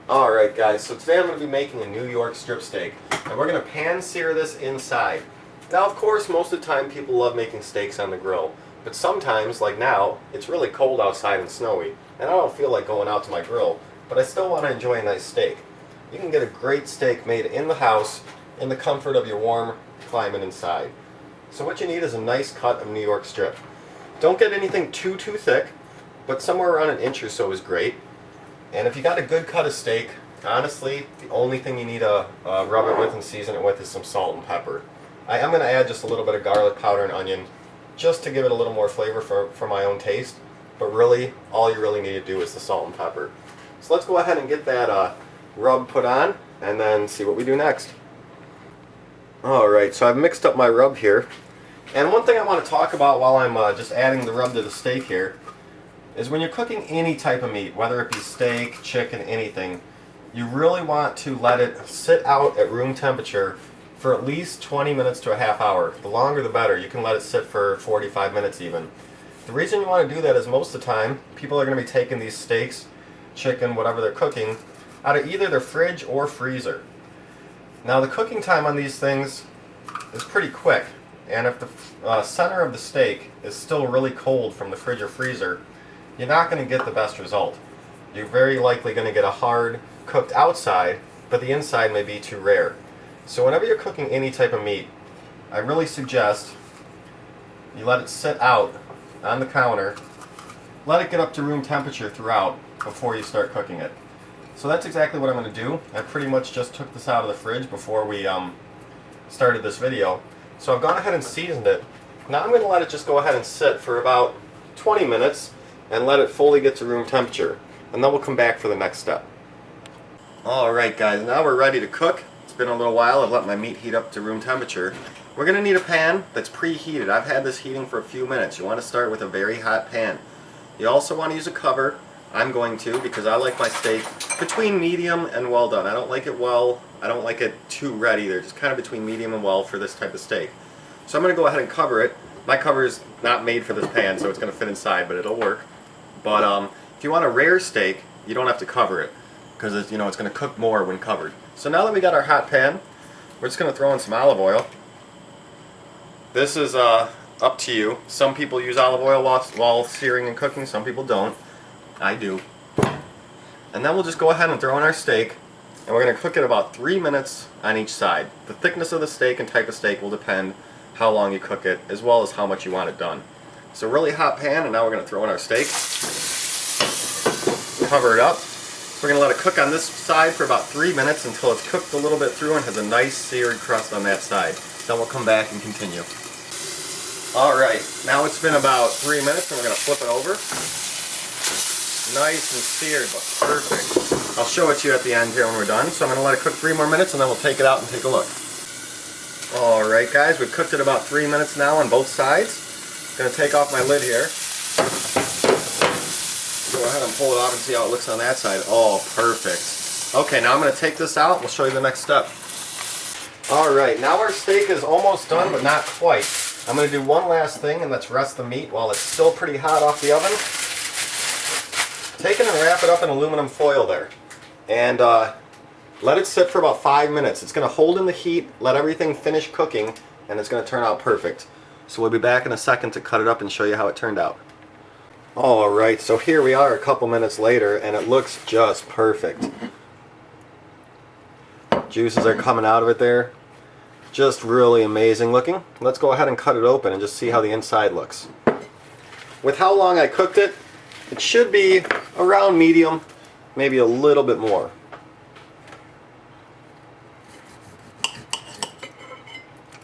Alright guys, so today I'm going to be making a New York strip steak, and we're going to pan sear this inside. Now of course most of the time people love making steaks on the grill, but sometimes, like now, it's really cold outside and snowy, and I don't feel like going out to my grill, but I still want to enjoy a nice steak. You can get a great steak made in the house, in the comfort of your warm climate inside. So what you need is a nice cut of New York strip. Don't get anything too thick, but somewhere around an inch or so is great. And if you got a good cut of steak, honestly, the only thing you need to rub it with and season it with is some salt and pepper. I am going to add just a little bit of garlic powder and onion just to give it a little more flavor for my own taste. But really, all you really need to do is the salt and pepper. So let's go ahead and get that rub put on and then see what we do next. Alright, so I've mixed up my rub here. And one thing I want to talk about while I'm just adding the rub to the steak here is when you're cooking any type of meat, whether it be steak, chicken, anything, you really want to let it sit out at room temperature for at least 20 minutes to a half hour. The longer the better. You can let it sit for 45 minutes even. The reason you want to do that is most of the time people are going to be taking these steaks, chicken, whatever they're cooking, out of either their fridge or freezer. Now the cooking time on these things is pretty quick, and if the center of the steak is still really cold from the fridge or freezer, you're not going to get the best result. You're very likely going to get a hard, cooked outside, but the inside may be too rare. So whenever you're cooking any type of meat, I really suggest you let it sit out on the counter, let it get up to room temperature throughout before you start cooking it. So that's exactly what I'm going to do. I pretty much just took this out of the fridge before we started this video. So I've gone ahead and seasoned it. Now I'm going to let it just go ahead and sit for about 20 minutes and let it fully get to room temperature, and then we'll come back for the next step. Alright guys, now we're ready to cook. It's been a little while. I've let my meat heat up to room temperature. We're going to need a pan that's preheated. I've had this heating for a few minutes. You want to start with a very hot pan. You also want to use a cover. I'm going to, because I like my steak between medium and well done. I don't like it well, I don't like it too red either. Just kind of between medium and well for this type of steak. So I'm going to go ahead and cover it. My cover is not made for this pan, so it's going to fit inside, but it'll work. But if you want a rare steak, you don't have to cover it, because it's going to cook more when covered. So now that we got our hot pan, we're just going to throw in some olive oil. This is up to you. Some people use olive oil while searing and cooking, some people don't. I do. And then we'll just go ahead and throw in our steak, and we're going to cook it about 3 minutes on each side. The thickness of the steak and type of steak will depend how long you cook it, as well as how much you want it done. So really hot pan, and now we're going to throw in our steak. Cover it up. We're going to let it cook on this side for about 3 minutes until it's cooked a little bit through and has a nice seared crust on that side. Then we'll come back and continue. Alright, now it's been about 3 minutes, and we're going to flip it over. Nice and seared, but perfect. I'll show it to you at the end here when we're done. So I'm going to let it cook 3 more minutes, and then we'll take it out and take a look. Alright guys, we've cooked it about 3 minutes now on both sides. I'm going to take off my lid here. Go ahead and pull it off and see how it looks on that side. Oh, perfect. Okay, now I'm going to take this out. We'll show you the next step. Alright, now our steak is almost done, but not quite. I'm going to do one last thing, and that's rest the meat while it's still pretty hot off the oven. Take it and wrap it up in aluminum foil there. And let it sit for about 5 minutes. It's going to hold in the heat, let everything finish cooking, and it's going to turn out perfect. So we'll be back in a second to cut it up and show you how it turned out. Alright, so here we are a couple minutes later, and it looks just perfect. Juices are coming out of it there. Just really amazing looking. Let's go ahead and cut it open and just see how the inside looks. With how long I cooked it, it should be around medium, maybe a little bit more.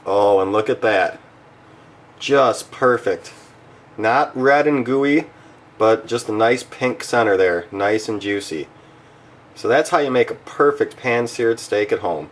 Oh, and look at that. Just perfect. Not red and gooey, but just a nice pink center there. Nice and juicy. So that's how you make a perfect pan-seared steak at home.